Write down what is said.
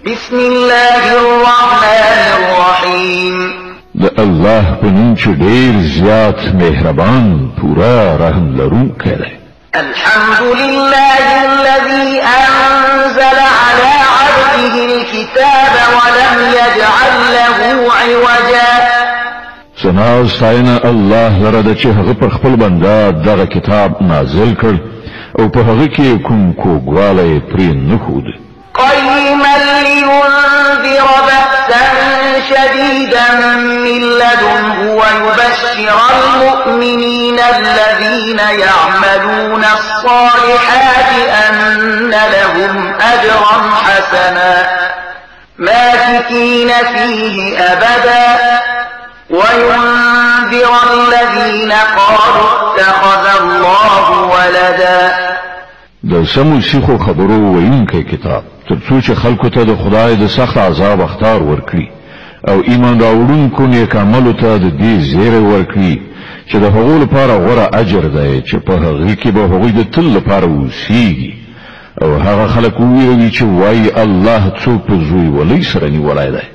بسم الله الرحمن الرحيم د الله په نوم چې ډېر زیات مهربان پورا رحم لرونکی دی. الحمد لله الذي أنزل على عبده الكتاب ولم يجعل له عوجا. ثنا او ستاینه الله لره د چې هغه پر خپل بنده دغه کتاب نازل کړ او په هغه کې کوم کوږوالی پرې نه ښود. قيما لينذر بأسا شديدا من لدنه ويبشر المؤمنين الذين يعملون الصالحات أن لهم أجرا حسنا ماكثين فيه أبدا وينذر الذين قالوا اتخذ الله ولدا. د سمو سیخو خبرو وینکي کتاب تر څو چې خلکو ته د خدای د سخت عذاب اختار ورکړي او ایمان راوړونکو نیک عملو ته د دې زیری ورکړي چې د هغو لپاره غوره اجر دی چې په هغه کې به هغوی د تل لپاره اوسیږي او هغه خلک وویروي چې وایي الله څوک په زوی ولی سره نیولی دی.